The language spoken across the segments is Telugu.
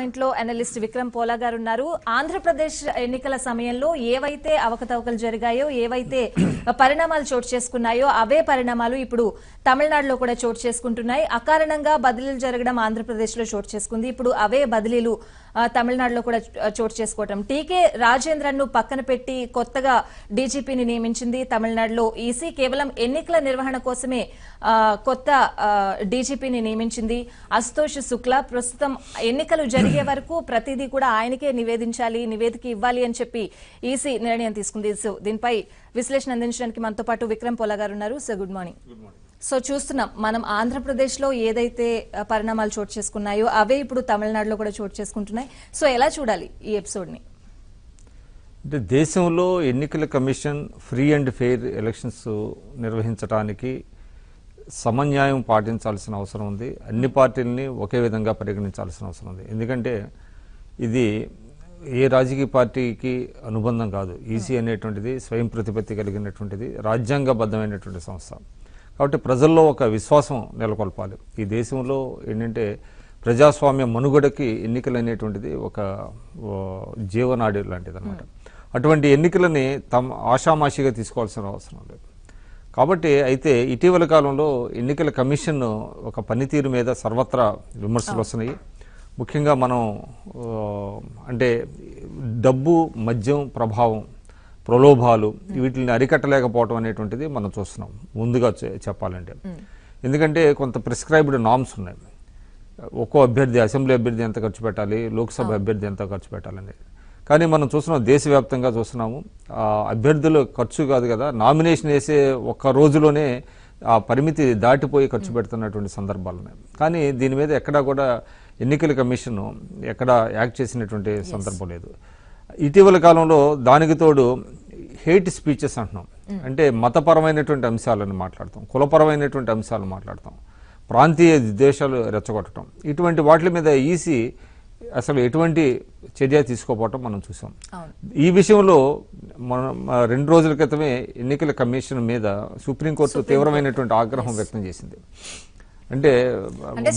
ఇంట్లో అనలిస్ట్ విక్రమ్ పోలా గారు ఉన్నారు. ఆంధ్రప్రదేశ్ ఎన్నికల సమయంలో ఏవైతే అవకతవకలు జరిగాయో, ఏవైతే పరిణామాలు చోటు చేసుకున్నాయో అవే పరిణామాలు ఇప్పుడు తమిళనాడులో కూడా చోటు చేసుకుంటున్నాయి. అకారణంగా బదిలీలు జరగడం ఆంధ్రప్రదేశ్ లో చోటు చేసుకుంది. ఇప్పుడు అవే బదిలీలు తమిళనాడులో కూడా చోటు చేసుకోవడం. టీకే రాజేంద్రన్ ను పక్కన పెట్టి కొత్తగా డీజీపీని నియమించింది తమిళనాడులో ఈసీ. కేవలం ఎన్నికల నిర్వహణ కోసమే కొత్త డీజీపీని నియమించింది అశుతోష్ శుక్లా. ప్రస్తుతం ఎన్నికలు జరిగే వరకు ప్రతిదీ కూడా ఆయనకే నివేదిక ఇవ్వాలి అని చెప్పి ఈసీ నిర్ణయం తీసుకుంది. సో దీనిపై విశ్లేషణ అందించడానికి మనతో పాటు విక్రమ్ పోలా గారు ఉన్నారు. So good morning. సో చూస్తున్నాం మనం ఆంధ్రప్రదేశ్ లో ఏదైతే పరిణామాలు చోటు చేసుకున్నాయో అవే ఇప్పుడు తమిళనాడులో కూడా చోటు చేసుకుంటున్నాయి. సో ఎలా చూడాలి ఈ ఎపిసోడ్ ని? అంటే దేశంలో ఎన్నికల commission free and fair elections నిర్వహించడానికి సమన్యాయం పాటించాల్సిన అవసరం ఉంది. అన్ని పార్టీలని ఒకే విధంగా పరిగణించాల్సిన అవసరం ఉంది. ఎందుకంటే ఇది ఏ రాజకీయ పార్టీకి అనుబంధం కాదు. ఈసీ అనేటువంటిది స్వయం ప్రతిపత్తి కలిగినటువంటిది, రాజ్యాంగబద్ధమైనటువంటి సంస్థ. కాబట్టి ప్రజల్లో ఒక విశ్వాసం నెలకొల్పాలి. ఈ దేశంలో ఏంటంటే ప్రజాస్వామ్య మనుగడకి ఎన్నికలు అనేటువంటిది ఒక జీవనాడి లాంటిది అనమాట. అటువంటి ఎన్నికలని ఆషామాషిగా తీసుకోవాల్సిన అవసరం లేదు. కాబట్టి అయితే ఇటీవల కాలంలో ఎన్నికల కమిషన్ ఒక పనితీరు మీద సర్వత్రా విమర్శలు వస్తున్నాయి. ముఖ్యంగా మనం అంటే డబ్బు, మద్యం ప్రభావం, ప్రలోభాలు వీటిని అరికట్టలేకపోవడం అనేటువంటిది మనం చూస్తున్నాం ముందుగా చెప్పాలంటే. ఎందుకంటే కొంత ప్రిస్క్రైబ్డ్ నామ్స్ ఉన్నాయి. ఒక్కో అభ్యర్థి, అసెంబ్లీ అభ్యర్థి ఎంత ఖర్చు పెట్టాలి, లోక్సభ అభ్యర్థి ఎంత ఖర్చు పెట్టాలనేది. కానీ మనం చూస్తున్నాం, దేశవ్యాప్తంగా చూస్తున్నాము, అభ్యర్థులు ఖర్చు కాదు కదా, నామినేషన్ వేసే ఒక్క రోజులోనే ఆ పరిమితి దాటిపోయి ఖర్చు పెడుతున్నటువంటి సందర్భాలు ఉన్నాయి. కానీ దీని మీద ఎక్కడా కూడా ఎన్నికల కమిషన్ ఎక్కడా యాక్ట్ చేసినటువంటి సందర్భం లేదు. ఇటీవల కాలంలో దానికి తోడు హేట్ స్పీచెస్ అంటున్నాం. అంటే మతపరమైనటువంటి అంశాలను మాట్లాడతాం, కులపరమైనటువంటి అంశాలను మాట్లాడతాం, ప్రాంతీయ ద్వేషాలు రెచ్చగొట్టడం, ఇటువంటి వాటి మీద ఈసీ అసలు ఎటువంటి చర్య తీసుకోపోవటం మనం చూసాం. ఈ విషయంలో మనం 2 రోజుల క్రితమే ఎన్నికల కమిషన్ మీద సుప్రీంకోర్టు తీవ్రమైనటువంటి ఆగ్రహం వ్యక్తం చేసింది. అంటే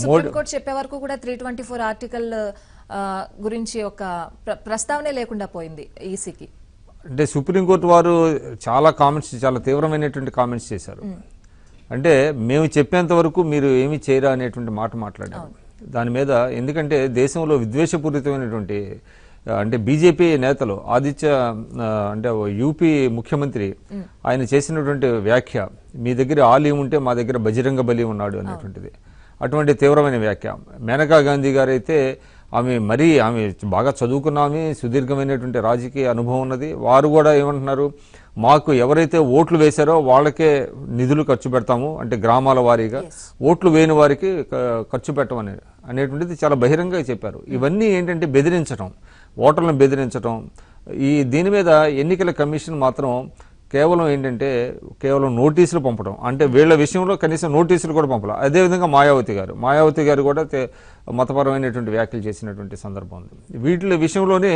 సుప్రీంకోర్టు చెప్పే వరకు కూడా 324 ఆర్టికల్ గురించి ఒక ప్రస్తావనే లేకుండా పోయింది ఈసీకి. అంటే సుప్రీంకోర్టు వారు చాలా తీవ్రమైనటువంటి కామెంట్స్ చేశారు. అంటే మేము చెప్పేంత వరకు మీరు ఏమి చేయరా అనేటువంటి మాట మాట్లాడారు దాని మీద. ఎందుకంటే దేశంలో విద్వేషపూరితమైనటువంటి అంటే బీజేపీ నేతలు అంటే యూపీ ముఖ్యమంత్రి ఆయన చేసినటువంటి వ్యాఖ్య, మీ దగ్గర ఆలీ ఉంటే మా దగ్గర బజరంగ బలి ఉన్నాడు అనేటువంటిది, అటువంటి తీవ్రమైన వ్యాఖ్య. మేనకా గాంధీ గారు అయితే ఆమె బాగా చదువుకున్న ఆమె, సుదీర్ఘమైనటువంటి రాజకీయ అనుభవం ఉన్నది. వారు కూడా ఏమంటున్నారు, మాకు ఎవరైతే ఓట్లు వేశారో వాళ్ళకే నిధులు ఖర్చు పెడతాము, అంటే గ్రామాల వారీగా, ఓట్లు వేయని వారికి ఖర్చు పెట్టమని అనేటువంటిది చాలా బహిరంగంగా చెప్పారు. ఇవన్నీ ఏంటంటే బెదిరించడం, ఓటర్లను బెదిరించడం. దీని మీద ఎన్నికల కమిషన్ మాత్రం కేవలం నోటీసులు పంపడం, అంటే వీళ్ళ విషయంలో కనీసం నోటీసులు కూడా పంపడం. అదేవిధంగా మాయావతి గారు కూడా మతపరమైనటువంటి వ్యాఖ్యలు చేసినటువంటి సందర్భం ఉంది. వీటి విషయంలోనే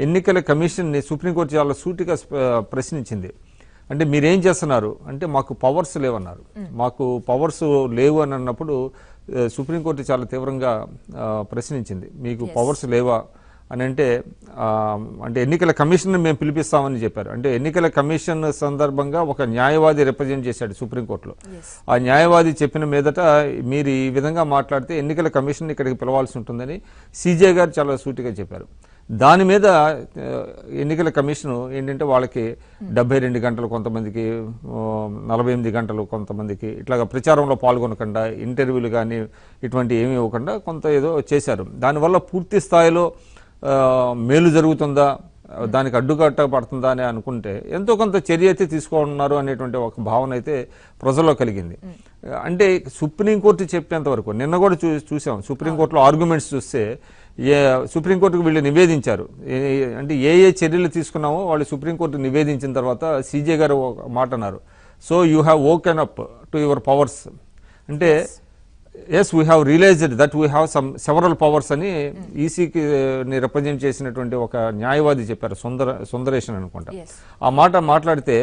ఎన్నికల కమిషన్ని సుప్రీంకోర్టు చాలా సూటిగా ప్రశ్నించింది. అంటే మీరేం చేస్తున్నారు అంటే, మాకు పవర్స్ లేవన్నారు. మాకు పవర్స్ లేవు అని అన్నప్పుడు సుప్రీంకోర్టు చాలా తీవ్రంగా ప్రశ్నించింది, మీకు పవర్స్ లేవా అని. అంటే ఎన్నికల కమిషన్ మేము పిలిపిస్తామని చెప్పారు. అంటే ఎన్నికల కమిషన్ సందర్భంగా ఒక న్యాయవాది రిప్రజెంట్ చేశాడు సుప్రీంకోర్టులో. ఆ న్యాయవాది చెప్పిన మీదట మీరు ఈ విధంగా మాట్లాడితే ఎన్నికల కమిషన్ ఇక్కడికి పిలవాల్సి ఉంటుందని సీజే గారు చాలా సూటిగా చెప్పారు. దాని మీద ఎన్నికల కమిషన్ ఏంటంటే వాళ్ళకి 72 గంటలు కొంతమందికి, 48 గంటలు కొంతమందికి, ఇట్లాగా ప్రచారంలో పాల్గొనకుండా, ఇంటర్వ్యూలు కానీ ఇటువంటి ఏమీ ఇవ్వకుండా కొంత ఏదో చేశారు. దానివల్ల పూర్తి స్థాయిలో మేలు జరుగుతుందా, దానికి అడ్డుకట్ట పడుతుందా అని అనుకుంటే ఎంతో కొంత చర్య అయితే తీసుకోనున్నారు అనేటువంటి ఒక భావన అయితే ప్రజల్లో కలిగింది. అంటే సుప్రీంకోర్టు చెప్పేంత వరకు నిన్న కూడా చూసాం, సుప్రీంకోర్టులో ఆర్గ్యుమెంట్స్ చూస్తే సుప్రీంకోర్టుకు వీళ్ళు నివేదించారు. అంటే ఏ చర్యలు తీసుకున్నామో వాళ్ళు సుప్రీంకోర్టు నివేదించిన తర్వాత సీజే గారు ఒక మాట అన్నారు, so you have woken up to your powers. అంటే yes, we have realised that we have several powers అని ఈసీకి రిప్రజెంట్ చేసినటువంటి ఒక న్యాయవాది చెప్పారు, సుందరేషన్ అనుకుంటా. ఆ మాట మాట్లాడితే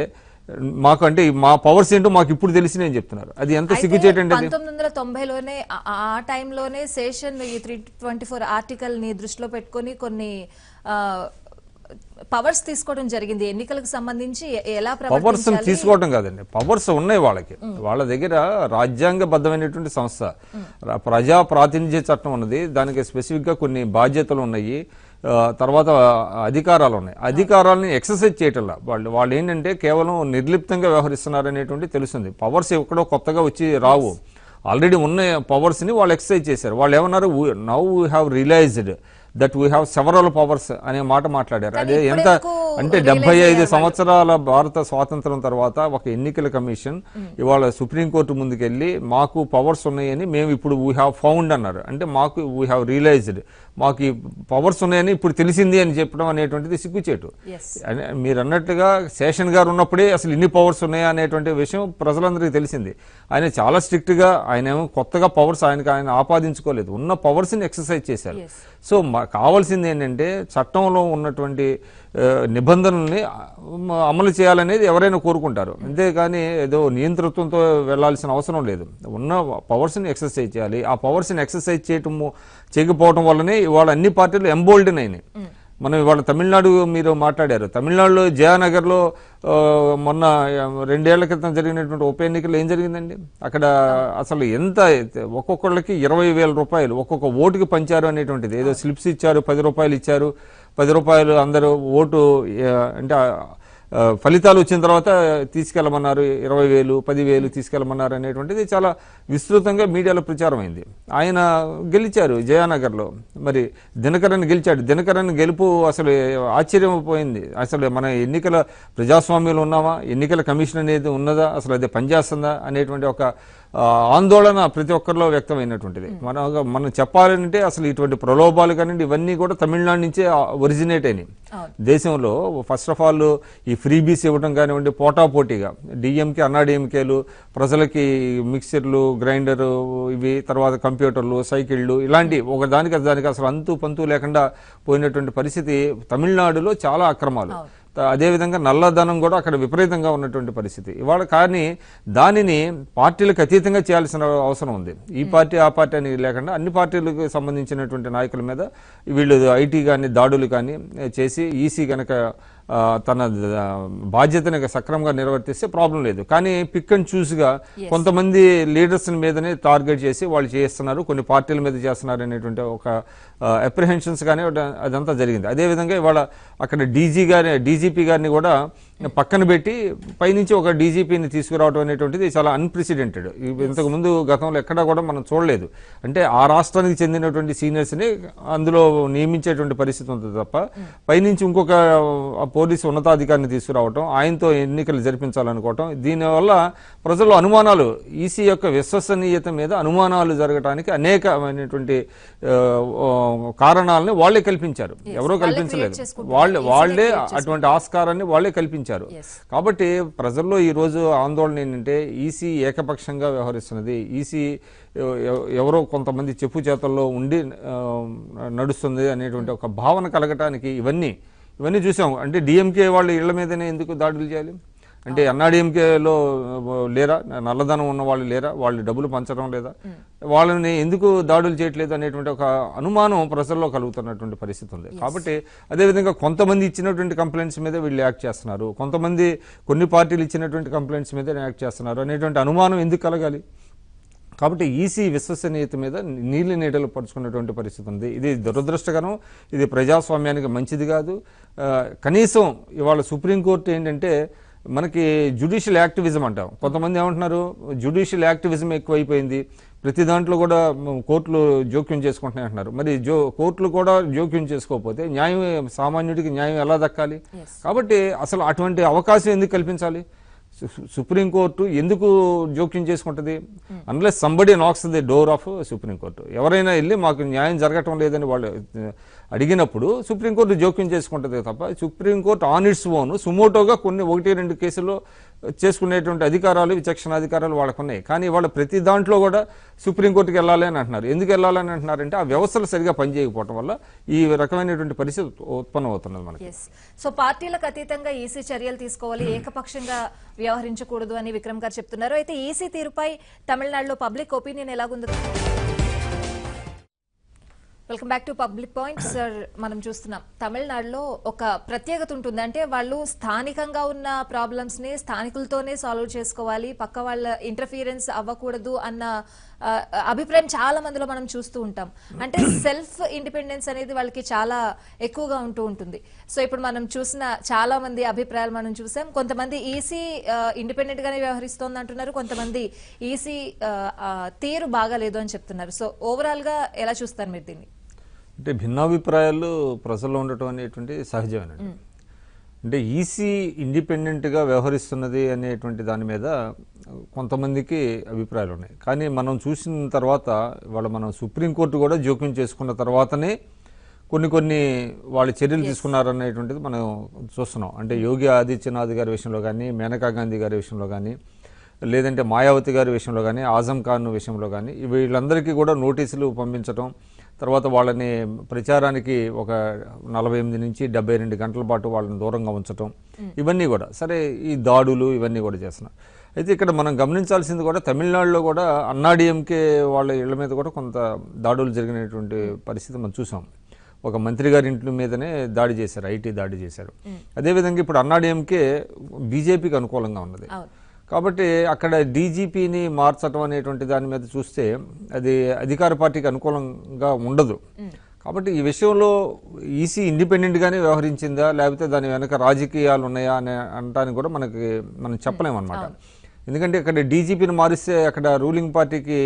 మాకు అంటే మా పవర్స్ ఏంటో మాకు ఇప్పుడు తెలిసి నేను చెప్తున్నారు. అది ఎంత సిగ్గుచేటండి. 1990లోనే ఆ టైంలోనే శేషన్ ఈ 324 ఆర్టికల్ ని దృష్టిలో పెట్టుకొని కొన్ని పవర్స్ తీసుకోవడం జరిగింది. ఎన్నికలకు సంబంధించి ఎలా పవర్స్ తీసుకోవడం కాదండి, పవర్స్ ఉన్నాయి వాళ్ళకి. వాళ్ళ దగ్గర రాజ్యాంగబద్ధమైనటువంటి సంస్థ ప్రజా ప్రాతినిధ్య చట్టం ఉన్నది, దానికి స్పెసిఫిక్ గా కొన్ని బాధ్యతలు ఉన్నాయి, తర్వాత అధికారాలు ఉన్నాయి. అధికారాలని ఎక్సర్సైజ్ చేయటంలా వాళ్ళు ఏంటంటే కేవలం నిర్లిప్తంగా వ్యవహరిస్తున్నారు అనేటువంటి తెలుస్తుంది. పవర్స్ ఎక్కడో కొత్తగా వచ్చి రావు, ఆల్రెడీ ఉన్న పవర్స్ ని వాళ్ళు ఎక్సర్సైజ్ చేశారు. వాళ్ళు ఏమన్నారు, now we have realised that we have several powers అనే మాట మాట్లాడారు. అదే ఎంత అంటే 75 సంవత్సరాల భారత స్వాతంత్రం తర్వాత ఒక ఎన్నికల కమిషన్ ఇవాళ సుప్రీంకోర్టు ముందుకెళ్ళి మాకు పవర్స్ ఉన్నాయని మేము ఇప్పుడు వీ హ్యావ్ ఫౌండ్ అన్నారు. అంటే మాకు వీ హ్యావ్ రియలైజ్డ్, మాకు ఈ పవర్స్ ఉన్నాయని ఇప్పుడు తెలిసింది అని చెప్పడం అనేటువంటిది సిగ్గుచేటు. మీరు అన్నట్టుగా శేషన్ గారు ఉన్నప్పుడే అసలు ఇన్ని పవర్స్ ఉన్నాయా అనేటువంటి విషయం ప్రజలందరికీ తెలిసింది. ఆయన చాలా స్ట్రిక్ట్ గా, ఆయన ఏమో కొత్తగా పవర్స్ ఆయన ఆపాదించుకోలేదు, ఉన్న పవర్స్ ని ఎక్సర్సైజ్ చేశారు. సో కావాల్సింది ఏంటంటే చట్టంలో ఉన్నటువంటి నిబంధనల్ని అమలు చేయాలనేది ఎవరైనా కోరుకుంటారు, అంతేగాని ఏదో నియంతృత్వంతో వెళ్లాల్సిన అవసరం లేదు. ఉన్న పవర్స్ని ఎక్సర్సైజ్ చేయాలి. ఆ పవర్స్ని ఎక్సర్సైజ్ చేయకపోవడం వల్లనే ఇవాళ అన్ని పార్టీలు ఎంబోల్డెన్ అయినాయి. మనం ఇవాళ తమిళనాడు మీరు మాట్లాడారు, తమిళనాడులో జయానగర్లో మొన్న 2 ఏళ్ల క్రితం జరిగినటువంటి ఉప ఎన్నికలు ఏం జరిగిందండి? అక్కడ అసలు ఎంత ఒక్కొక్కళ్ళకి 20,000 రూపాయలు ఒక్కొక్క ఓటుకి పంచారు అనేటువంటిది, ఏదో స్లిప్స్ ఇచ్చారు, 10 రూపాయలు ఇచ్చారు, 10 రూపాయలు అందరూ ఓటు అంటే ఫలితాలు వచ్చిన తర్వాత తీసుకెళ్లమన్నారు, 20,000 10,000 తీసుకెళ్లమన్నారు అనేటువంటిది చాలా విస్తృతంగా మీడియాలో ప్రచారం అయింది. ఆయన గెలిచారు జయానగర్లో, మరి దినకరన్ గెలిచాడు. దినకరన్ గెలుపు అసలు ఆశ్చర్యపోయింది. అసలు మన ఎన్నికల ప్రజాస్వామ్యంలో ఉన్నామా, ఎన్నికల కమిషన్ అనేది ఉన్నదా, అసలు అది పనిచేస్తుందా అనేటువంటి ఒక ఆందోళన ప్రతి ఒక్కరిలో వ్యక్తమైనటువంటిది. మనం చెప్పాలంటే అసలు ఇటువంటి ప్రలోభాలు కానీ ఇవన్నీ కూడా తమిళనాడు నుంచే ఒరిజినేట్ అయినాయి. దేశంలో ఫస్ట్ ఆఫ్ ఆల్ ఈ ఫ్రీబీస్ ఇవ్వడం కానివ్వండి, పోటాపోటీగా డిఎంకే అన్నాడీఎంకేలు ప్రజలకి మిక్సర్లు, గ్రైండరు, ఇవి తర్వాత కంప్యూటర్లు, సైకిళ్ళు, ఇలాంటి ఒకదానికి దానికి అసలు అంతు పంతు లేకుండా పోయినటువంటి పరిస్థితి. తమిళనాడులో చాలా అక్రమాలు, అదేవిధంగా నల్లధనం కూడా అక్కడ విపరీతంగా ఉన్నటువంటి పరిస్థితి ఇవాళ. కానీ దానిని పార్టీలకు అతీతంగా చేయాల్సిన అవసరం ఉంది. ఈ పార్టీ ఆ పార్టీ అని లేకుండా అన్ని పార్టీలకు సంబంధించినటువంటి నాయకుల మీద వీళ్ళు ఐటీ కానీ దాడులు కానీ చేసి ఈసీ కనుక తన బాధ్యతని సక్రమంగా నిర్వర్తిస్తే ప్రాబ్లం లేదు. కానీ పిక్ అండ్ చూస్గా కొంతమంది లీడర్స్ మీదనే టార్గెట్ చేసి వాళ్ళు చేస్తున్నారు, కొన్ని పార్టీల మీద చేస్తున్నారు అనేటువంటి ఒక అప్రిహెన్షన్స్ కానీ అదంతా జరిగింది. అదేవిధంగా ఇవాళ అక్కడ డీజీపీ గారిని కూడా పక్కన పెట్టి పైనుంచి ఒక డీజీపీని తీసుకురావడం అనేటువంటిది చాలా అన్ప్రెసిడెంటెడ్. ఇంతకు ముందు గతంలో ఎక్కడా కూడా మనం చూడలేదు. అంటే ఆ రాష్ట్రానికి చెందినటువంటి సీనియర్స్ని అందులో నియమించేటువంటి పరిస్థితి ఉంటుంది తప్ప పైనుంచి ఇంకొక పోలీసు ఉన్నతాధికారిని తీసుకురావటం, ఆయనతో ఎన్నికలు జరిపించాలనుకోవటం, దీనివల్ల ప్రజల్లో అనుమానాలు, ఈసీ యొక్క విశ్వసనీయత మీద అనుమానాలు జరగడానికి అనేకమైనటువంటి కారణాలని వాళ్లే కల్పించారు, ఎవరో కల్పించలేదు. వాళ్లే అటువంటి ఆస్కారాన్ని వాళ్లే కల్పించారు. కాబట్టి ప్రజల్లో ఈ రోజు ఆందోళన ఏంటంటే ఈసీ ఏకపక్షంగా వ్యవహరిస్తున్నది, ఈసీ ఎవరో కొంతమంది చెప్పు చేతల్లో ఉండి నడుస్తుంది అనేటువంటి ఒక భావన కలగటానికి ఇవన్నీ చూసాం. అంటే డిఎంకే వాళ్ళు ఇళ్ల మీదనే ఎందుకు దాడులు చేయాలి? అంటే అన్నాడీఎంకేలో లేరా, నల్లధనం ఉన్న వాళ్ళు లేరా, వాళ్ళు డబ్బులు పంచడం లేదా, వాళ్ళని ఎందుకు దాడులు చేయట్లేదు అనేటువంటి ఒక అనుమానం ప్రజల్లో కలుగుతున్నటువంటి పరిస్థితి ఉంది. కాబట్టి అదేవిధంగా కొంతమంది ఇచ్చినటువంటి కంప్లైంట్స్ మీద వీళ్ళు యాక్ట్ చేస్తున్నారు, కొంతమంది కొన్ని పార్టీలు ఇచ్చినటువంటి కంప్లైంట్స్ మీద యాక్ట్ చేస్తున్నారు అనేటువంటి అనుమానం ఎందుకు కలగాలి? కాబట్టి ఈసీ విశ్వసనీయత మీద నీళ్లు నీడలు పరుచుకున్నటువంటి పరిస్థితి ఉంది. ఇది దురదృష్టకరం, ఇది ప్రజాస్వామ్యానికి మంచిది కాదు. కనీసం ఇవాళ సుప్రీంకోర్టు ఏంటంటే మనకి జ్యుడిషియల్ యాక్టివిజం అంటాం. కొంతమంది ఏమంటున్నారు, జ్యుడిషియల్ యాక్టివిజం ఎక్కువైపోయింది, ప్రతి దాంట్లో కూడా కోర్టులు జోక్యం చేసుకుంటున్నాయి అంటున్నారు. మరి కోర్టులు కూడా జోక్యం చేసుకోకపోతే న్యాయం, సామాన్యుడికి న్యాయం ఎలా దక్కాలి? కాబట్టి అసలు అటువంటి అవకాశం ఎందుకు కల్పించాలి? సుప్రీంకోర్టు ఎందుకు జోక్యం చేసుకుంటుంది? Unless somebody knocks the door of Supreme Court. ఎవరైనా వెళ్ళి మాకు న్యాయం జరగటం లేదని వాళ్ళు అడిగినప్పుడు సుప్రీంకోర్టు జోక్యం చేసుకుంటుంది తప్ప సుప్రీంకోర్టు ఆన్ ఇట్స్ ఓన్ సుమోటోగా కొన్ని 1-2 కేసుల్లో చేసుకునేటువంటి అధికారాలు, విచక్షణాధికారాలు వాళ్ళకు ఉన్నాయి. కానీ వాళ్ళు ప్రతి దాంట్లో కూడా సుప్రీంకోర్టుకి వెళ్ళాలి అని అంటున్నారు. ఎందుకు వెళ్ళాలని అంటున్నారంటే ఆ వ్యవస్థలు సరిగా పనిచేయకపోవడం వల్ల ఈ రకమైనటువంటి పరిస్థితి ఉత్పన్నం అవుతున్నది మనకి. సో పార్టీలకు అతీతంగా ఈసీ చర్యలు తీసుకోవాలి, ఏకపక్షంగా వ్యవహరించకూడదు అని విక్రమ్ గారు చెప్తున్నారు. అయితే ఈసీ తీరుపై తమిళనాడులో పబ్లిక్ ఒపీనియన్ ఎలాగుందో. Welcome back to public point. Sir, మనం చూస్తున్నాం తమిళనాడులో ఒక ప్రత్యేకత ఉంటుంది. అంటే వాళ్ళు స్థానికంగా ఉన్న ప్రాబ్లమ్స్ ని స్థానికులతోనే సాల్వ్ చేసుకోవాలి, పక్క వాళ్ళ ఇంటర్ఫీరెన్స్ అవ్వకూడదు అన్న అభిప్రాయం చాలా మందిలో మనం చూస్తూ ఉంటాం. అంటే సెల్ఫ్ ఇండిపెండెన్స్ అనేది వాళ్ళకి చాలా ఎక్కువగా ఉంటూ ఉంటుంది. సో ఇప్పుడు మనం చూసిన చాలా మంది అభిప్రాయాలు మనం చూసాం. కొంతమంది ఈసీ ఇండిపెండెంట్ గానే వ్యవహరిస్తోంది అంటున్నారు, కొంతమంది ఈసీ తీరు బాగాలేదు అని చెప్తున్నారు. సో ఓవరాల్ గా ఎలా చూస్తారు మీరు దీన్ని? అంటే భిన్నాభిప్రాయాలు ప్రజల్లో ఉండటం అనేటువంటి సహజమేనండి. అంటే ఈసీ ఇండిపెండెంట్గా వ్యవహరిస్తున్నది అనేటువంటి దాని మీద కొంతమందికి అభిప్రాయాలు ఉన్నాయి. కానీ మనం చూసిన తర్వాత మనం సుప్రీంకోర్టు కూడా జోక్యం చేసుకున్న తర్వాతనే కొన్ని వాళ్ళు చర్యలు తీసుకున్నారనేటువంటిది మనం చూస్తున్నాం. అంటే యోగి ఆదిత్యనాథ్ గారి విషయంలో కానీ, మేనకా గాంధీ గారి విషయంలో కానీ, లేదంటే మాయావతి గారి విషయంలో కానీ, ఆజం ఖాన్ విషయంలో కానీ వీళ్ళందరికీ కూడా నోటీసులు పంపించడం, తర్వాత వాళ్ళని ప్రచారానికి ఒక 48 నుంచి 72 గంటల పాటు వాళ్ళని దూరంగా ఉంచడం, ఇవన్నీ కూడా సరే ఈ దాడులు ఇవన్నీ కూడా చేస్తున్నారు. అయితే ఇక్కడ మనం గమనించాల్సింది కూడా తమిళనాడులో కూడా అన్నాడీఎంకే వాళ్ళ ఇళ్ల మీద కూడా కొంత దాడులు జరిగినటువంటి పరిస్థితి మనం చూసాం. ఒక మంత్రి గారి ఇంటి మీదనే దాడి చేశారు, ఐటీ దాడి చేశారు. అదేవిధంగా ఇప్పుడు అన్నాడీఎంకే బీజేపీకి అనుకూలంగా ఉన్నది కాబట్టి అక్కడ డీజీపీని మార్చడం అనేటువంటి దాని మీద చూస్తే అది అధికార పార్టీకి అనుకూలంగా ఉండదు. కాబట్టి ఈ విషయంలో ఈసీ ఇండిపెండెంట్గానే వ్యవహరించిందా లేకపోతే దాని వెనక రాజకీయాలు ఉన్నాయా అని అనడానికి కూడా మనం చెప్పలేమన్నమాట. ఎందుకంటే ఇక్కడ డీజీపీని మారిస్తే అక్కడ రూలింగ్ పార్టీకి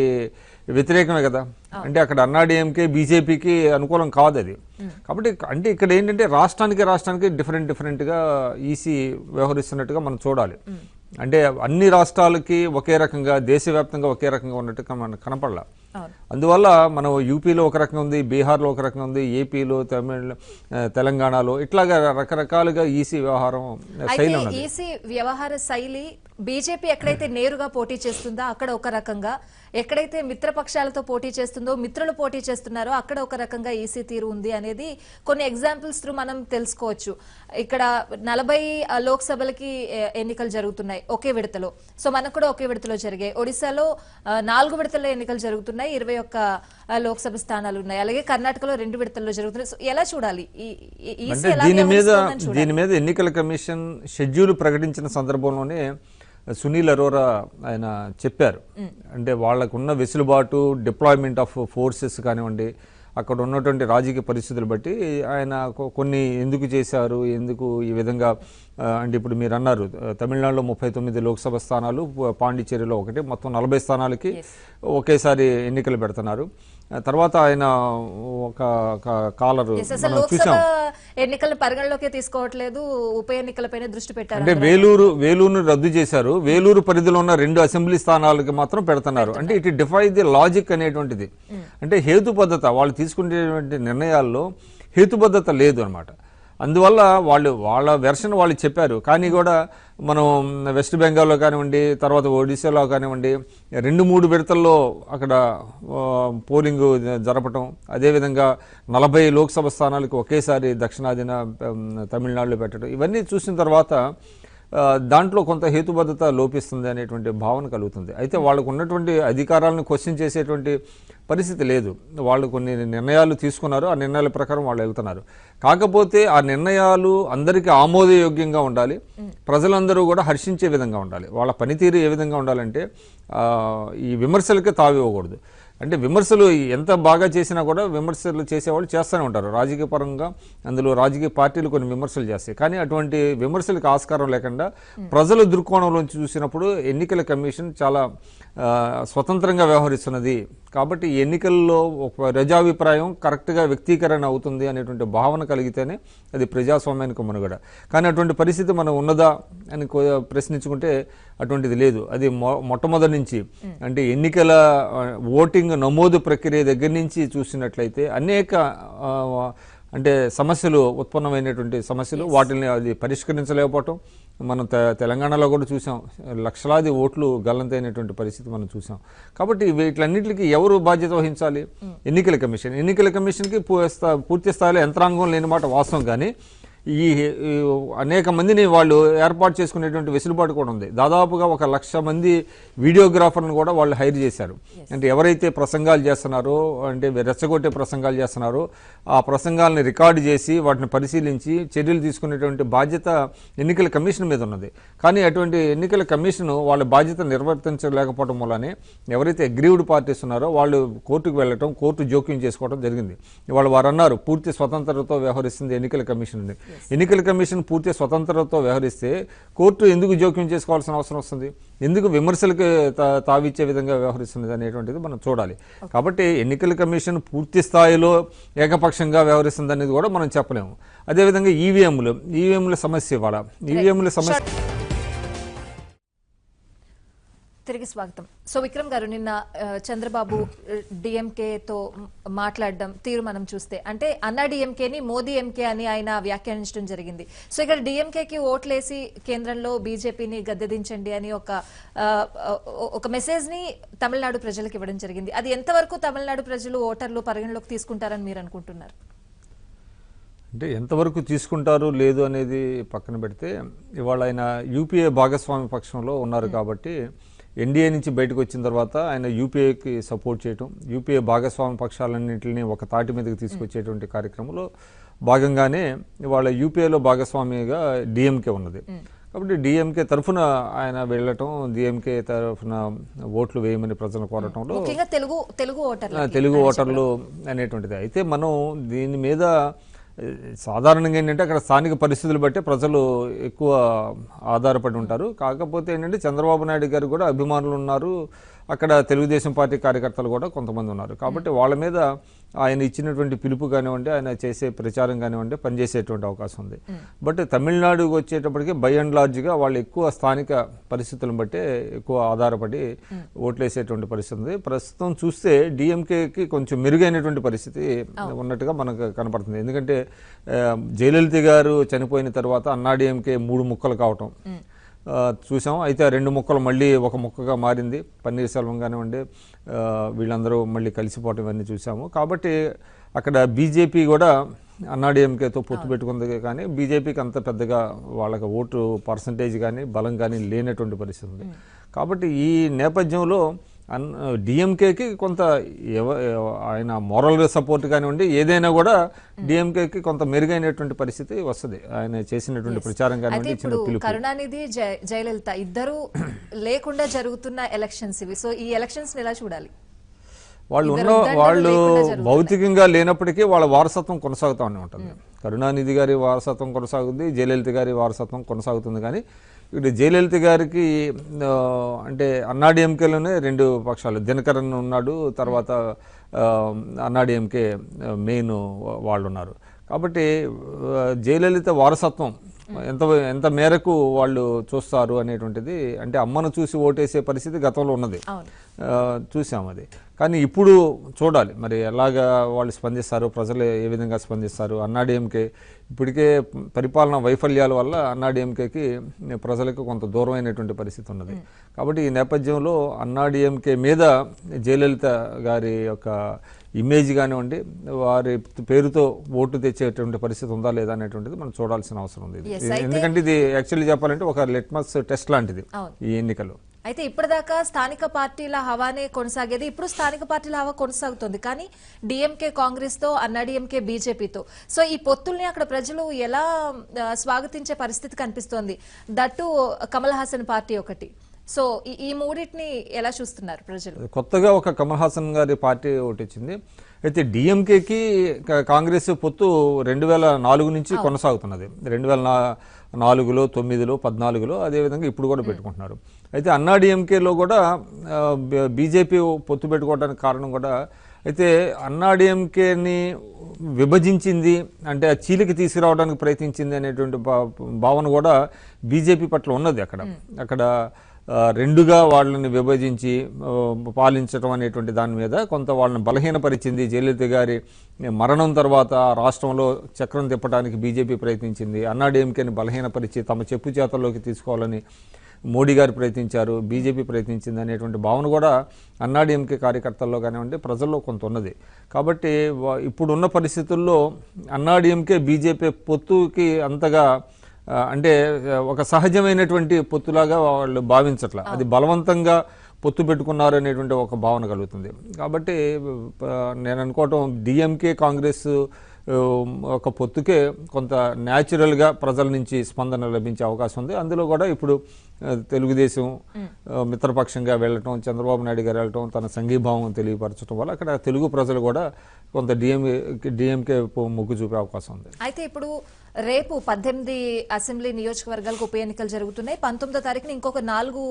వ్యతిరేకమే కదా. అంటే అక్కడ అన్నాడీఎంకే బీజేపీకి అనుకూలం కాదు అది. కాబట్టి అంటే ఇక్కడ ఏంటంటే రాష్ట్రానికి డిఫరెంట్గా ఈసీ వ్యవహరిస్తున్నట్టుగా మనం చూడాలి. అంటే అన్ని రాష్ట్రాలకి ఒకే రకంగా, దేశవ్యాప్తంగా ఒకే రకంగా ఉన్నట్టుగా మనకు కనపడలా. అందువల్ల మనం యూపీలో ఒక రకంగా ఉంది, బీహార్లో ఒక రకంగా ఉంది, ఏపీలో, తెలంగాణలో ఇట్లాగా రకరకాలుగా ఈసీ వ్యవహారం శైలి ఉన్నది. ఈసీ వ్యవహార శైలి బీజేపీ ఎక్కడైతే నేరుగా పోటీ చేస్తుందో అక్కడ ఒక రకంగా, ఎక్కడైతే మిత్రపక్షాలతో పోటీ చేస్తుందో, మిత్రులు పోటీ చేస్తున్నారో అక్కడ ఒక రకంగా ఈసీ తీరు ఉంది అనేది కొన్ని ఎగ్జాంపుల్స్ త్రూ మనం తెలుసుకోవచ్చు. ఇక్కడ 40 లోక్సభలకి ఎన్నికలు జరుగుతున్నాయి ఒకే విడతలో. సో మనకు కూడా ఒకే విడతలో జరిగాయి. ఒడిశాలో 4 విడతల్లో ఎన్నికలు జరుగుతున్నాయి, 21 లోక్సభ స్థానాలు ఉన్నాయి. అలాగే కర్ణాటకలో 2 విడతల్లో జరుగుతున్నాయి. సో ఎలా చూడాలి దీని మీద ఎన్నికల కమిషన్ షెడ్యూల్ ప్రకటించిన సందర్భంలోనే సునీల్ అరోరా ఆయన చెప్పారు. అంటే వాళ్ళకున్న వెసులుబాటు, డిప్లాయ్మెంట్ ఆఫ్ ఫోర్సెస్ కానివ్వండి, అక్కడ ఉన్నటువంటి రాజకీయ పరిస్థితులు బట్టి ఆయన కొన్ని ఎందుకు చేశారు, ఎందుకు ఈ విధంగా అంటే ఇప్పుడు మీరు అన్నారు తమిళనాడులో 39 లోక్సభ స్థానాలు, పాండిచ్చేరిలో ఒకటి, మొత్తం 40 స్థానాలకి ఒకేసారి ఎన్నికలు పెడుతున్నారు. తర్వాత ఆయన ఒక కాలరు చూసాం, ఎన్నికల పరిగణలోకి తీసుకోవట్లేదు, ఉప ఎన్నికలపైన దృష్టి పెట్టారు. అంటే వేలూరును రద్దు చేశారు, వేలూరు పరిధిలో ఉన్న 2 అసెంబ్లీ స్థానాలకి మాత్రం పెడుతున్నారు. అంటే ఇట్ డిఫై ది లాజిక్ అనేటువంటిది. అంటే హేతుబద్ధత, వాళ్ళు తీసుకునేటువంటి నిర్ణయాల్లో హేతుబద్ధత లేదు అనమాట. అందువల్ల వాళ్ళ వెర్షన్ వాళ్ళు చెప్పారు. కానీ కూడా మనం వెస్ట్ బెంగాల్లో కానివ్వండి, తర్వాత ఒడిశాలో కానివ్వండి 2-3 విడతల్లో అక్కడ పోలింగ్ జరపటం, అదేవిధంగా 40 లోక్సభ స్థానాలకు ఒకేసారి దక్షిణాదిన తమిళనాడులో పెట్టడం, ఇవన్నీ చూసిన తర్వాత దాంట్లో కొంత హేతుబద్ధత లోపిస్తుంది అనేటువంటి భావన కలుగుతుంది. అయితే వాళ్ళకు ఉన్నటువంటి అధికారాలను క్వశ్చన్ చేసేటువంటి పరిస్థితి లేదు. వాళ్ళు కొన్ని నిర్ణయాలు తీసుకున్నారు, ఆ నిర్ణయాల ప్రకారం వాళ్ళు వెళ్తున్నారు. కాకపోతే ఆ నిర్ణయాలు అందరికీ ఆమోదయోగ్యంగా ఉండాలి, ప్రజలందరూ కూడా హర్షించే విధంగా ఉండాలి. వాళ్ళ పనితీరు ఏ విధంగా ఉండాలంటే ఈ విమర్శలకే తావివ్వకూడదు. అంటే విమర్శలు ఎంత బాగా చేసినా కూడా విమర్శలు చేసేవాళ్ళు చేస్తూనే ఉంటారు. రాజకీయ పరంగా అందులో రాజకీయ పార్టీలు కొన్ని విమర్శలు చేస్తాయి. కానీ అటువంటి విమర్శలకు ఆస్కారం లేకుండా ప్రజల దృక్కోణంలోంచి చూసినప్పుడు ఎన్నికల కమిషన్ చాలా స్వతంత్రంగా వ్యవహరిస్తున్నది. కాబట్టి ఎన్నికల్లో ఒక ప్రజాభిప్రాయం కరెక్ట్గా వ్యక్తీకరణ అవుతుంది అనేటువంటి భావన కలిగితేనే అది ప్రజాస్వామ్యానికి మనుగడ. కానీ అటువంటి పరిస్థితి మనం ఉన్నదా అని ప్రశ్నించుకుంటే అటువంటిది లేదు. అది మొట్టమొదటి నుంచి అంటే ఎన్నికల ఓటింగ్ నమోదు ప్రక్రియ దగ్గర నుంచి చూసినట్లయితే అనేక అంటే సమస్యలు, ఉత్పన్నమైనటువంటి సమస్యలు, వాటిని అది పరిష్కరించలేకపోవటం, మనం తెలంగాణలో కూడా చూసాం, లక్షలాది ఓట్లు గల్లంతైనటువంటి పరిస్థితి మనం చూసాం. కాబట్టి వీటిలన్నింటికి ఎవరు బాధ్యత వహించాలి? ఎన్నికల కమిషన్. ఎన్నికల కమిషన్కి పూర్తి స్థాయిలో యంత్రాంగం లేని మాట వాస్తవం, కానీ ఈ అనేక మందిని వాళ్ళు ఏర్పాటు చేసుకునేటువంటి వెసులుబాటు కూడా ఉంది. దాదాపుగా 1,00,000 మంది వీడియోగ్రాఫర్లను కూడా వాళ్ళు హైర్ చేశారు. అంటే ఎవరైతే ప్రసంగాలు చేస్తున్నారో, అంటే రెచ్చగొట్టే ప్రసంగాలు చేస్తున్నారో ఆ ప్రసంగాలను రికార్డు చేసి వాటిని పరిశీలించి చర్యలు తీసుకునేటువంటి బాధ్యత ఎన్నికల కమిషన్ మీద ఉన్నది. కానీ అటువంటి ఎన్నికల కమిషన్ వాళ్ళ బాధ్యత నిర్వర్తించలేకపోవడం వల్లనే ఎవరైతే అగ్రీవ్డ్ పార్టీస్ ఉన్నారో వాళ్ళు కోర్టుకు వెళ్ళటం, కోర్టు జోక్యం చేసుకోవడం జరిగింది. ఇవాళ వారు అన్నారు పూర్తి స్వతంత్రతతో వ్యవహరిస్తుంది ఎన్నికల కమిషన్ అని. ఎన్నికల కమిషన్ పూర్తి స్వతంత్రతతో వ్యవహరిస్తే కోర్టు ఎందుకు జోక్యం చేసుకోవాల్సిన అవసరం వస్తుంది? ఎందుకు విమర్శలకు తావిచ్చే విధంగా వ్యవహరిస్తుంది అనేటువంటిది మనం చూడాలి. కాబట్టి ఎన్నికల కమిషన్ పూర్తి స్థాయిలో ఏకపక్షంగా వ్యవహరిస్తుంది అనేది కూడా మనం చెప్పలేము. అదేవిధంగా ఈవీఎంల సమస్య, ఇవాళ ఈవీఎంల సమస్య. తిరిగి స్వాగతం. సో విక్రమ్ గారు, నిన్న చంద్రబాబు డిఎంకేతో మాట్లాడడం తీరు మనం చూస్తే, అంటే అన్నా డిఎంకేని మోదీ ఎంకే అని ఆయన వ్యాఖ్యానించడం జరిగింది. సో ఇక్కడ డిఎంకేకి ఓట్లేసి కేంద్రంలో బీజేపీని గద్దెదించండి అని ఒక మెసేజ్ ని తమిళనాడు ప్రజలకు ఇవ్వడం జరిగింది. అది ఎంతవరకు తమిళనాడు ప్రజలు, ఓటర్లు పరిగణలోకి తీసుకుంటారని మీరు అనుకుంటున్నారు? అంటే ఎంతవరకు తీసుకుంటారు లేదు అనేది పక్కన పెడితే, ఇవాళ ఆయన యూపీఏ భాగస్వామి పక్షంలో ఉన్నారు కాబట్టి ఎన్డీఏ నుంచి బయటకు వచ్చిన తర్వాత ఆయన యూపీఏకి సపోర్ట్ చేయటం, యూపీఏ భాగస్వామి పక్షాలన్నింటినీ ఒక తాటి మీదకి తీసుకొచ్చేటువంటి కార్యక్రమంలో భాగంగానే ఇవాళ యూపీఏలో భాగస్వామిగా డిఎంకే ఉన్నది. కాబట్టి డిఎంకే తరఫున ఆయన వెళ్ళటం, డిఎంకే తరఫున ఓట్లు వేయమని ప్రజలను కోరటంలో తెలుగు ఓటర్లు అనేటువంటిది. అయితే మనం దీని మీద సాధారణంగా ఏంటంటే అక్కడ స్థానిక పరిస్థితులు బట్టి ప్రజలు ఎక్కువ ఆధారపడి ఉంటారు. కాకపోతే ఏంటంటే చంద్రబాబు నాయుడు గారు కూడా అభిమానులు ఉన్నారు, అక్కడ తెలుగుదేశం పార్టీ కార్యకర్తలు కూడా కొంతమంది ఉన్నారు. కాబట్టి వాళ్ళ మీద ఆయన ఇచ్చినటువంటి పిలుపు కానివ్వండి, ఆయన చేసే ప్రచారం కానివ్వండి పనిచేసేటువంటి అవకాశం ఉంది. బట్ తమిళనాడుకు వచ్చేటప్పటికి బై అండ్ లార్జ్గా వాళ్ళు ఎక్కువ స్థానిక పరిస్థితులను బట్టి ఎక్కువ ఆధారపడి ఓట్లేసేటువంటి పరిస్థితి ఉంది. ప్రస్తుతం చూస్తే డిఎంకేకి కొంచెం మెరుగైనటువంటి పరిస్థితి ఉన్నట్టుగా మనకు కనపడుతుంది. ఎందుకంటే జయలలిత గారు చనిపోయిన తర్వాత అన్నా డిఎంకే 3 ముక్కలు కావటం చూసాం. అయితే 2 ముక్కలు మళ్ళీ ఒక ముక్కగా మారింది. పన్నీర్సెల్వం కానివ్వండి, వీళ్ళందరూ మళ్ళీ కలిసిపోవటం ఇవన్నీ చూసాము. కాబట్టి అక్కడ బీజేపీ కూడా అన్నాడీఎంకేతో పొత్తు పెట్టుకుంది, కానీ బీజేపీకి అంత పెద్దగా వాళ్ళకి ఓటు పర్సంటేజ్ కానీ బలం కానీ లేనటువంటి పరిస్థితి ఉంది. కాబట్టి ఈ నేపథ్యంలో డిఎంకేకి కొంత ఆయన మోరల్ సపోర్ట్ కానివ్వండి, ఏదైనా కూడా డిఎంకేకి కొంత మెరుగైనటువంటి పరిస్థితి వస్తుంది ఆయన చేసినటువంటి ప్రచారం కానివ్వండి, ఇచ్చిన పిలుపు. కరుణానిధి, జయలలిత ఇద్దరు లేకుండా జరుగుతున్న ఎలక్షన్స్ ఇవి. సో ఈ ఎలక్షన్స్ ఎలా చూడాలి? వాళ్ళు భౌతికంగా లేనప్పటికీ వాళ్ళ వారసత్వం కొనసాగుతూనే ఉంటుంది. కరుణానిధి గారి వారసత్వం కొనసాగుతుంది, జయలలిత గారి వారసత్వం కొనసాగుతుంది. కానీ ఇక్కడ జయలలిత గారికి అంటే అన్నాడీఎంకేలోనే 2 పక్షాలు, దినకరన్ ఉన్నాడు, తర్వాత అన్నాడీఎంకే మెయిన్ వాళ్ళు ఉన్నారు. కాబట్టి జయలలిత వారసత్వం ఎంత మేరకు వాళ్ళు చూస్తారు అనేటువంటిది, అంటే అమ్మను చూసి ఓటేసే పరిస్థితి గతంలో ఉన్నది, చూసాం అది. కానీ ఇప్పుడు చూడాలి మరి ఎలాగా వాళ్ళు స్పందిస్తారు, ప్రజలు ఏ విధంగా స్పందిస్తారు. అన్నాడీఎంకే ఇప్పటికే పరిపాలన వైఫల్యాల వల్ల అన్నాడీఎంకేకి ప్రజలకు కొంత దూరమైనటువంటి పరిస్థితి ఉన్నది. కాబట్టి ఈ నేపథ్యంలో అన్నాడీఎంకే మీద జయలలిత గారి యొక్క ఇమేజ్ కానివ్వండి, వారి పేరుతో ఓటు తెచ్చేటువంటి పరిస్థితి ఉందా లేదా అనేటువంటిది మనం చూడాల్సిన అవసరం ఉంది. ఎందుకంటే ఇది యాక్చువల్లీ చెప్పాలంటే ఒక లిట్మస్ టెస్ట్ లాంటిది ఈ ఎన్నికలు. అయితే ఇప్పటిదాకా స్థానిక పార్టీల హవానే కొనసాగేది, ఇప్పుడు స్థానిక పార్టీల హవా కొనసాగుతుంది. కానీ డిఎంకే కాంగ్రెస్ తో, అన్నాడీఎంకే బీజేపీతో. సో ఈ పొత్తుల్ని అక్కడ ప్రజలు ఎలా స్వాగతించే పరిస్థితి కనిపిస్తోంది? దట్టు కమల్ హాసన్ పార్టీ ఒకటి. సో ఈ మూడింటిని ఎలా చూస్తున్నారు ప్రజలు? కొత్తగా ఒక కమల్ హాసన్ గారి పార్టీ ఒకటి వచ్చింది. అయితే డిఎంకేకి కాంగ్రెస్ పొత్తు 2004 నుంచి కొనసాగుతున్నది. 2004లో, 9లో, 14లో, అదేవిధంగా ఇప్పుడు కూడా పెట్టుకుంటున్నారు. అయితే అన్నాడీఎంకేలో కూడా బీజేపీ పొత్తు పెట్టుకోవడానికి కారణం కూడా, అయితే అన్నాడీఎంకేని విభజించింది అంటే ఆ చీలికి తీసుకురావడానికి ప్రయత్నించింది అనేటువంటి భావన కూడా బీజేపీ పట్ల ఉన్నది. అక్కడ రెండుగా వాళ్ళని విభజించి పాలించడం అనేటువంటి దాని మీద కొంత వాళ్ళని బలహీనపరిచింది. జయలలిత గారి మరణం తర్వాత రాష్ట్రంలో చక్రం తిప్పడానికి బీజేపీ ప్రయత్నించింది. అన్నాడీఎంకేని బలహీనపరిచి తమ చెప్పు చేతల్లోకి తీసుకోవాలని మోడీ గారు ప్రయత్నించారు, బీజేపీ ప్రయత్నించింది అనేటువంటి భావన కూడా అన్నాడీఎంకే కార్యకర్తల్లో కానివ్వండి ప్రజల్లో కొంత ఉన్నది. కాబట్టి ఇప్పుడున్న పరిస్థితుల్లో అన్నాడీఎంకే బీజేపీ పొత్తుకి అంతగా అంటే ఒక సహజమైనటువంటి పొత్తులాగా వాళ్ళు భావించట్ల. అది బలవంతంగా పొత్తు పెట్టుకున్నారు అనేటువంటి ఒక భావన కలుగుతుంది. కాబట్టి నేను అనుకోవటం డిఎంకే కాంగ్రెస్ ఒక పొత్తుకే కొంత న్యాచురల్గా ప్రజల నుంచి స్పందన లభించే అవకాశం ఉంది. అందులో కూడా ఇప్పుడు తెలుగుదేశం మిత్రపక్షంగా వెళ్ళటం, చంద్రబాబు నాయుడు గారు వెళ్ళటం, తన సంఘీభావం తెలియపరచడం వల్ల అక్కడ తెలుగు ప్రజలు కూడా కొంత డిఎంకే మొగ్గు చూపే అవకాశం ఉంది. అయితే ఇప్పుడు రేపు 18 అసెంబ్లీ నియోజకవర్గాలకు ఉప ఎన్నికలు జరుగుతున్నాయి. 19వ తారీఖున ఇంకొక 4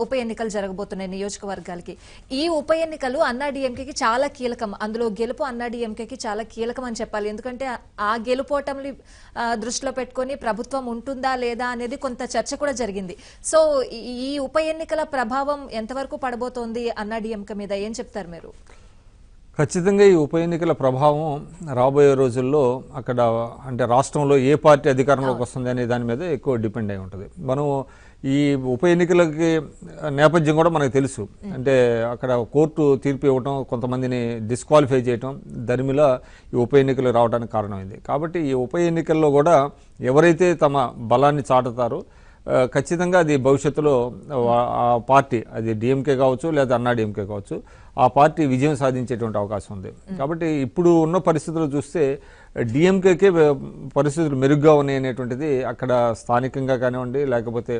ఉప ఎన్నికలు జరగబోతున్నాయి నియోజకవర్గాలకి. ఈ ఉప ఎన్నికలు అన్నాడీఎంకేకి చాలా కీలకం. అందులో గెలుపు అన్నాడీఎంకేకి చాలా కీలకం అని చెప్పాలి. ఎందుకంటే ఆ గెలుపోటంని దృష్టిలో పెట్టుకొని ప్రభుత్వం ఉంటుందా లేదా అనేది కొంత చర్చ కూడా జరిగింది. సో ఈ ఉప ఎన్నికల ప్రభావం ఎంతవరకు పడబోతోంది అన్నాడీఎంకే మీద, ఏం చెప్తారు మీరు? ఖచ్చితంగా ఈ ఉప ఎన్నికల ప్రభావం రాబోయే రోజుల్లో అక్కడ అంటే రాష్ట్రంలో ఏ పార్టీ అధికారంలోకి వస్తుంది అనే దాని మీద ఎక్కువ డిపెండ్ అయి ఉంటుంది. మనం ఈ ఉప ఎన్నికలకి నేపథ్యం కూడా మనకు తెలుసు. అంటే అక్కడ కోర్టు తీర్పు ఇవ్వటం, కొంతమందిని డిస్క్వాలిఫై చేయటం, దరిమిల ఈ ఉప ఎన్నికలు రావడానికి కారణమైంది. కాబట్టి ఈ ఉప ఎన్నికల్లో కూడా ఎవరైతే తమ బలాన్ని చాటుతారో ఖచ్చితంగా అది భవిష్యత్తులో ఆ పార్టీ, అది డిఎంకే కావచ్చు లేదా అన్నాడీఎంకే కావచ్చు, ఆ పార్టీ విజయం సాధించేటువంటి అవకాశం ఉంది. కాబట్టి ఇప్పుడు ఉన్న పరిస్థితులు చూస్తే డిఎంకేకే పరిస్థితులు మెరుగ్గా ఉన్నాయి అనేటువంటిది అక్కడ స్థానికంగా కానివ్వండి లేకపోతే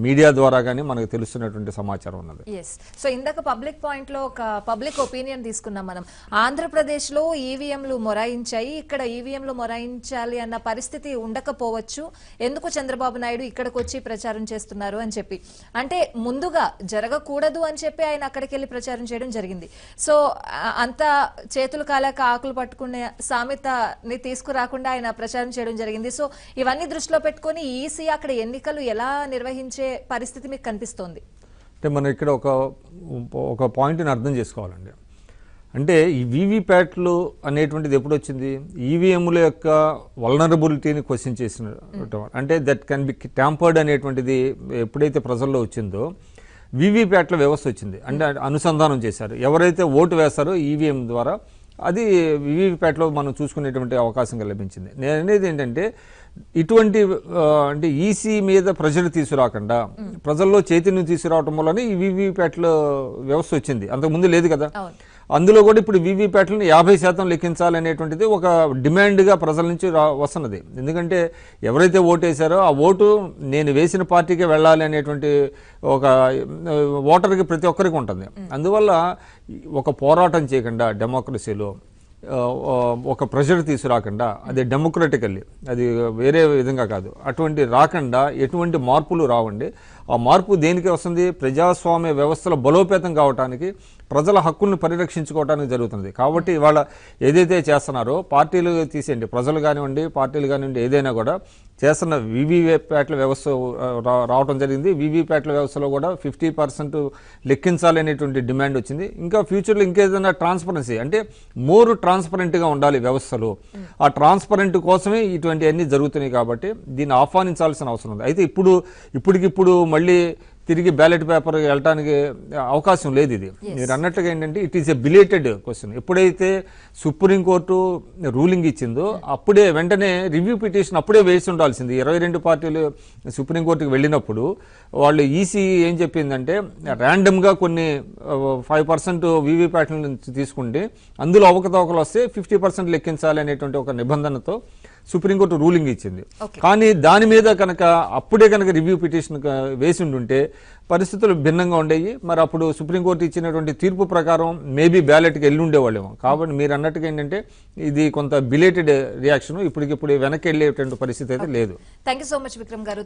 మీడియా ద్వారా కానీ మనకు తెలుస్తున్నటువంటి సమాచారం ఉన్నది. సో ఇందాక పబ్లిక్ పాయింట్ లో ఒక పబ్లిక్ ఒపీనియన్ తీసుకున్నాం మనం. ఆంధ్రప్రదేశ్ లో ఈవీఎంలు మొరాయించాయి, ఇక్కడ ఈవీఎంలు మొరాయించాలి అన్న పరిస్థితి ఉండకపోవచ్చు, ఎందుకు చంద్రబాబు నాయుడు ఇక్కడికి వచ్చి ప్రచారం చేస్తున్నారు అని చెప్పి, అంటే ముందుగా జరగకూడదు అని చెప్పి ఆయన అక్కడికి వెళ్ళి ప్రచారం చేయడం జరిగింది. సో అంత చేతులు కాలాక ఆకులు పట్టుకునే సామెతని తీసుకురాకుండా ఆయన ప్రచారం చేయడం జరిగింది. సో ఇవన్నీ దృష్టిలో పెట్టుకుని ఈసీ అక్కడ ఎన్నికలు ఎలా నిర్వహించే పరిస్థితి మీకు కనిపిస్తోంది? అంటే మనం ఇక్కడ ఒక పాయింట్ని అర్థం చేసుకోవాలండి. అంటే ఈ వీవీప్యాట్లు అనేటువంటిది ఎప్పుడు వచ్చింది? ఈవీఎంల యొక్క వల్నరబిలిటీని క్వశ్చన్ చేసిన, అంటే దట్ కెన్ బి ట్యాంపర్డ్ అనేటువంటిది ఎప్పుడైతే ప్రజల్లో వచ్చిందో వీవీప్యాట్ల వ్యవస్థ వచ్చింది. అంటే అనుసంధానం చేశారు. ఎవరైతే ఓటు వేస్తారో ఈవీఎం ద్వారా అది వీవీప్యాట్లో మనం చూసుకునేటువంటి అవకాశంగా లభించింది. నేను అనేది ఏంటంటే ఇటువంటి అంటే ఈసీ మీద ప్రెషర్ తీసుకురాకుండా ప్రజల్లో చైతన్యం తీసుకురావటం వల్లనే ఈ వీవీప్యాట్ల వ్యవస్థ వచ్చింది. అంతకుముందు లేదు కదా. అందులో కూడా ఇప్పుడు వీవీప్యాట్లను 50% లెక్కించాలనేటువంటిది ఒక డిమాండ్గా ప్రజల నుంచి వస్తున్నది. ఎందుకంటే ఎవరైతే ఓటు వేశారో ఆ ఓటు నేను వేసిన పార్టీకే వెళ్ళాలి అనేటువంటి ఒక ఓటర్కి ప్రతి ఒక్కరికి ఉంటుంది. అందువల్ల ఒక పోరాటం చేయకుండా డెమోక్రసీలో ఒక ప్రెషర్ తీసుకురాకుండా, అది డెమోక్రటికల్లీ, అది వేరే విధంగా కాదు, అటువంటి రాకుండా ఎటువంటి మార్పులు రావండి. ఆ మార్పు దేనికి వస్తుంది? ప్రజాస్వామ్య వ్యవస్థలో బలోపేతం కావడానికి, ప్రజల హక్కుల్ని పరిరక్షించుకోవడానికి జరుగుతుంది. కాబట్టి ఇవాళ ఏదైతే చేస్తున్నారో పార్టీలు తీసేయండి, ప్రజలు కానివ్వండి పార్టీలు కానివ్వండి, ఏదైనా కూడా చేస్తున్న వీవీప్యాట్ల వ్యవస్థ రావడం జరిగింది. వీవీప్యాట్ల వ్యవస్థలో కూడా 50% లెక్కించాలనేటువంటి డిమాండ్ వచ్చింది. ఇంకా ఫ్యూచర్లో ఇంకేదైనా ట్రాన్స్పరెన్సీ, అంటే మోర్ ట్రాన్స్పరెంట్గా ఉండాలి వ్యవస్థలో, ఆ ట్రాన్స్పరెంట్ కోసమే ఇటువంటి అన్నీ జరుగుతున్నాయి. కాబట్టి దీన్ని ఆహ్వానించాల్సిన అవసరం ఉంది. అయితే ఇప్పటికిప్పుడు మళ్ళీ తిరిగి బ్యాలెట్ పేపర్ వెళ్ళటానికి అవకాశం లేదు. ఇది మీరు అన్నట్టుగా ఏంటంటే it is a belated question. ఎప్పుడైతే సుప్రీంకోర్టు రూలింగ్ ఇచ్చిందో అప్పుడే వెంటనే రివ్యూ పిటిషన్ అప్పుడే వేసి ఉండాల్సింది. 22 పార్టీలు సుప్రీంకోర్టుకి వెళ్ళినప్పుడు వాళ్ళు ఈసీ ఏం చెప్పిందంటే ర్యాండమ్గా కొన్ని 5% వీవీప్యాట్లను తీసుకుంటే అందులో అవకతవకలు వస్తే 50% లెక్కించాలి అనేటువంటి ఒక నిబంధనతో సుప్రీంకోర్టు రూలింగ్ ఇచ్చింది. కానీ దాని మీద అప్పుడే రివ్యూ పిటిషన్ వేసి ఉంటే పరిస్థితులు భిన్నంగా ఉండేవి. మరి అప్పుడు సుప్రీంకోర్టు ఇచ్చినటువంటి తీర్పు ప్రకారం మేబీ బ్యాలెట్కి వెళ్ళి ఉండేవాళ్ళేమో. కాబట్టి మీరు అన్నట్టుగా ఏంటంటే ఇది కొంత బిలేటెడ్ రియాక్షన్, ఇప్పటికిప్పుడు వెనక్కి వెళ్ళేటువంటి పరిస్థితి అయితే లేదు. Thank you so much Vikram గారు.